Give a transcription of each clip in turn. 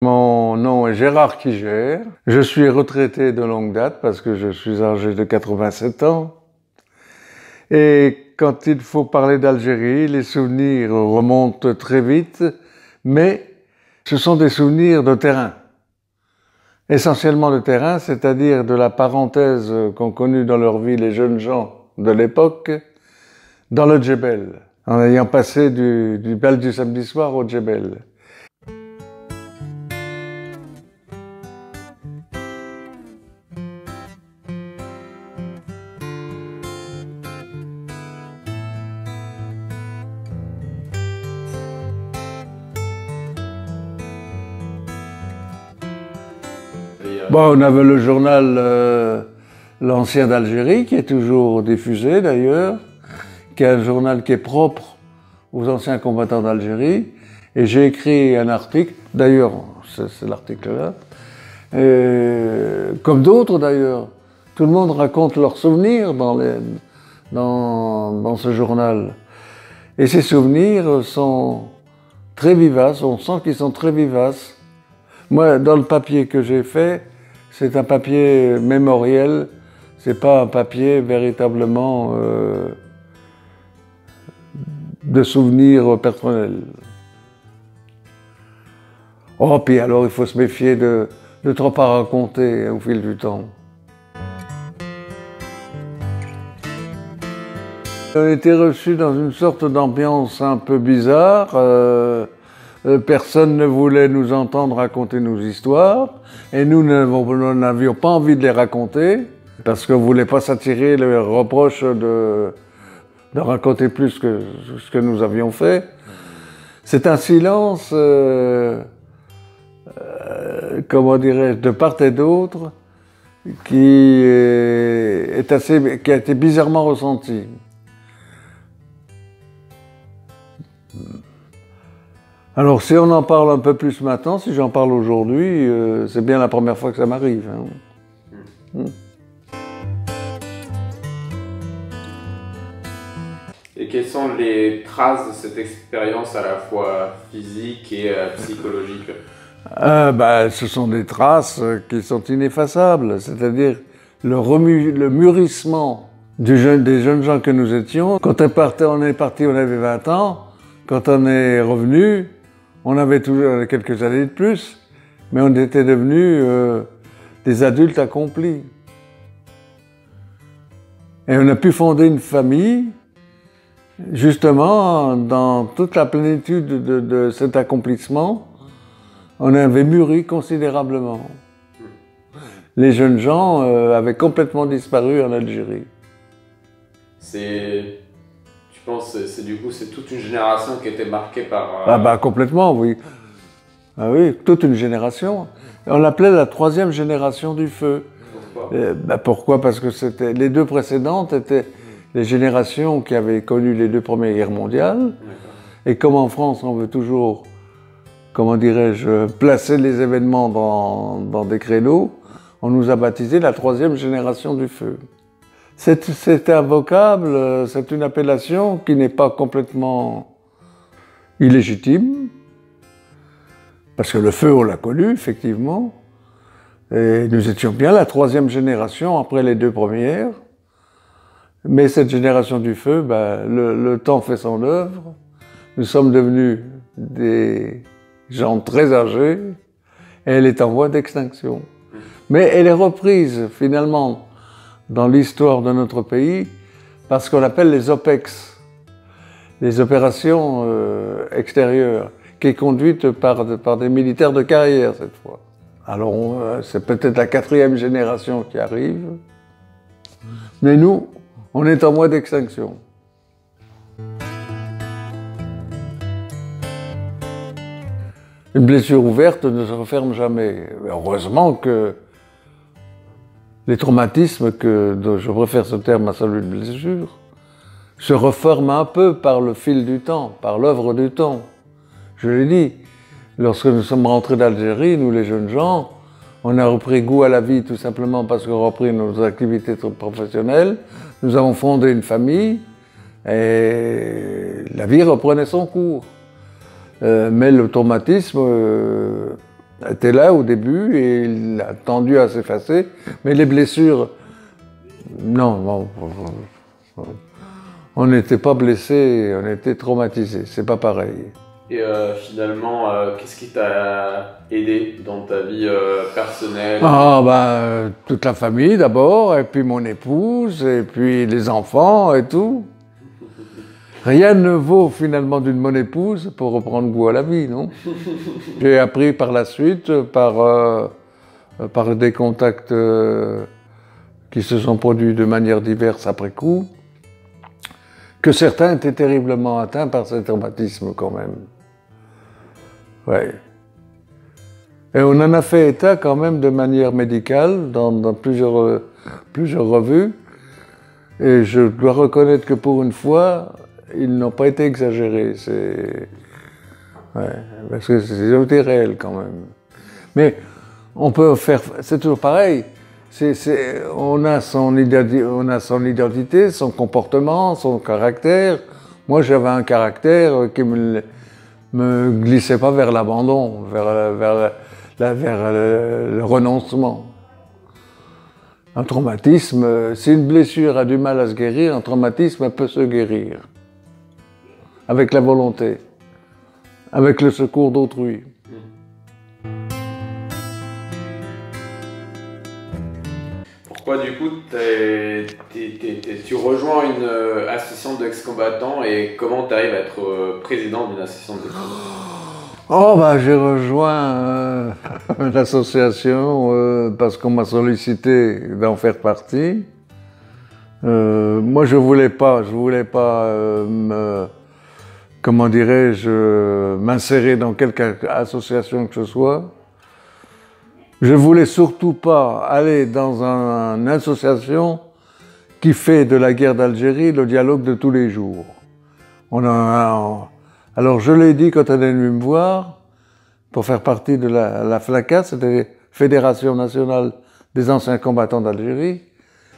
Mon nom est Gérard Kiger. Je suis retraité de longue date parce que je suis âgé de 87 ans. Et quand il faut parler d'Algérie, les souvenirs remontent très vite, mais ce sont des souvenirs de terrain. Essentiellement de terrain, c'est-à-dire de la parenthèse qu'ont connue dans leur vie les jeunes gens de l'époque, dans le Djebel, en ayant passé du bal du samedi soir au Djebel. Bon, on avait le journal L'Ancien d'Algérie, qui est toujours diffusé d'ailleurs, qui est un journal qui est propre aux anciens combattants d'Algérie. Et j'ai écrit un article, d'ailleurs, c'est l'article-là, comme d'autres d'ailleurs. Tout le monde raconte leurs souvenirs dans ce journal. Et ces souvenirs sont très vivaces, on sent qu'ils sont très vivaces. Moi, dans le papier que j'ai fait, c'est un papier mémoriel, c'est pas un papier véritablement de souvenirs personnels. Oh, puis alors il faut se méfier de trop à raconter au fil du temps. On a été reçus dans une sorte d'ambiance un peu bizarre. Personne ne voulait nous entendre raconter nos histoires et nous n'avions pas envie de les raconter parce qu'on ne voulait pas s'attirer le reproche de raconter plus que ce que nous avions fait. C'est un silence, comment dirais-je, de part et d'autre qui a été bizarrement ressenti. Alors, si on en parle un peu plus maintenant, si j'en parle aujourd'hui, c'est bien la première fois que ça m'arrive. Hein. Et quelles sont les traces de cette expérience à la fois physique et psychologique? Ce sont des traces qui sont ineffaçables, c'est-à-dire le mûrissement des jeunes gens que nous étions. Quand on est parti, on avait 20 ans. Quand on est revenu, on avait toujours quelques années de plus, mais on était devenus des adultes accomplis. Et on a pu fonder une famille, justement, dans toute la plénitude de cet accomplissement, on avait mûri considérablement. Les jeunes gens avaient complètement disparu en Algérie. Je pense que c'est toute une génération qui était marquée par... Complètement, oui. Ah oui, toute une génération. On l'appelait la troisième génération du feu. Pourquoi? Pourquoi? Parce que les deux précédentes étaient les générations qui avaient connu les deux premières guerres mondiales. Et comme en France, on veut toujours, comment dirais-je, placer les événements dans des créneaux, on nous a baptisé la troisième génération du feu. C'est un vocable, c'est une appellation qui n'est pas complètement illégitime, parce que le feu, on l'a connu, effectivement, et nous étions bien la troisième génération après les deux premières, mais cette génération du feu, le temps fait son œuvre, nous sommes devenus des gens très âgés, et elle est en voie d'extinction. Mais elle est reprise, finalement, dans l'histoire de notre pays, parce qu'on appelle les OPEX, les opérations extérieures, qui est conduite par des militaires de carrière cette fois. Alors c'est peut-être la quatrième génération qui arrive, mais nous, on est en voie d'extinction. Une blessure ouverte ne se referme jamais. Heureusement que les traumatismes, je préfère ce terme à celui de blessure, se reforment un peu par le fil du temps, par l'œuvre du temps. Je l'ai dit, lorsque nous sommes rentrés d'Algérie, nous les jeunes gens, on a repris goût à la vie tout simplement parce qu'on a repris nos activités professionnelles, nous avons fondé une famille et la vie reprenait son cours. Mais le traumatisme était là au début et il a tendu à s'effacer. Mais les blessures, non, on n'était pas blessés, on était traumatisés. C'est pas pareil. Et finalement, qu'est-ce qui t'a aidé dans ta vie personnelle? Toute la famille d'abord, et puis mon épouse, et puis les enfants et tout. Rien ne vaut finalement d'une bonne épouse pour reprendre goût à la vie, non? J'ai appris par la suite, par des contacts qui se sont produits de manière diverse après coup, que certains étaient terriblement atteints par ce traumatisme quand même. Ouais. Et on en a fait état quand même de manière médicale dans plusieurs revues. Et je dois reconnaître que pour une fois, ils n'ont pas été exagérés. Parce que ils ont été réels quand même. Mais on peut faire, c'est toujours pareil. On a son identité, son comportement, son caractère. Moi, j'avais un caractère qui me glissait pas vers l'abandon, vers le renoncement. Un traumatisme, si une blessure a du mal à se guérir, un traumatisme peut se guérir. Avec la volonté, avec le secours d'autrui. Pourquoi du coup tu rejoins une association d'ex-combattants et comment tu arrives à être président d'une association d'ex-combattants? J'ai rejoint l'association parce qu'on m'a sollicité d'en faire partie. Moi je voulais pas m'insérer dans quelque association que ce soit. Je voulais surtout pas aller dans une association qui fait de la guerre d'Algérie le dialogue de tous les jours. Alors je l'ai dit quand elle est venue me voir pour faire partie de la FLACA, c'était la Fédération nationale des anciens combattants d'Algérie.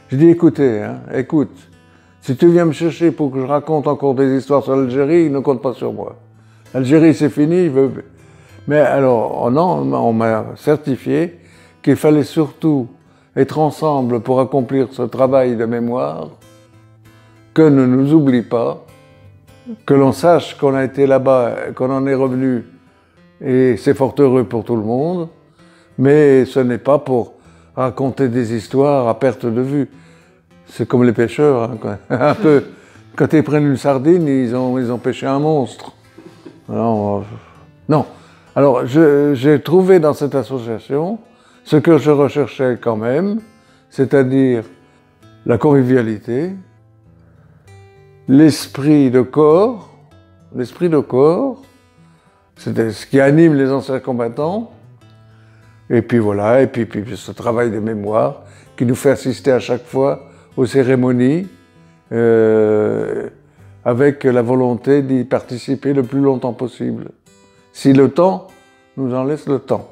Je dis écoute, si tu viens me chercher pour que je raconte encore des histoires sur l'Algérie, ne compte pas sur moi. L'Algérie c'est fini, mais alors on m'a certifié qu'il fallait surtout être ensemble pour accomplir ce travail de mémoire, que ne nous oublie pas, que l'on sache qu'on a été là-bas, qu'on en est revenu, et c'est fort heureux pour tout le monde, mais ce n'est pas pour raconter des histoires à perte de vue. C'est comme les pêcheurs, un peu. Quand ils prennent une sardine, ils ont pêché un monstre. Alors, non. Alors, j'ai trouvé dans cette association ce que je recherchais quand même, c'est-à-dire la convivialité, l'esprit de corps, c'était ce qui anime les anciens combattants, et puis voilà, et puis ce travail de mémoire qui nous fait assister à chaque fois aux cérémonies, avec la volonté d'y participer le plus longtemps possible, si le temps nous en laisse le temps.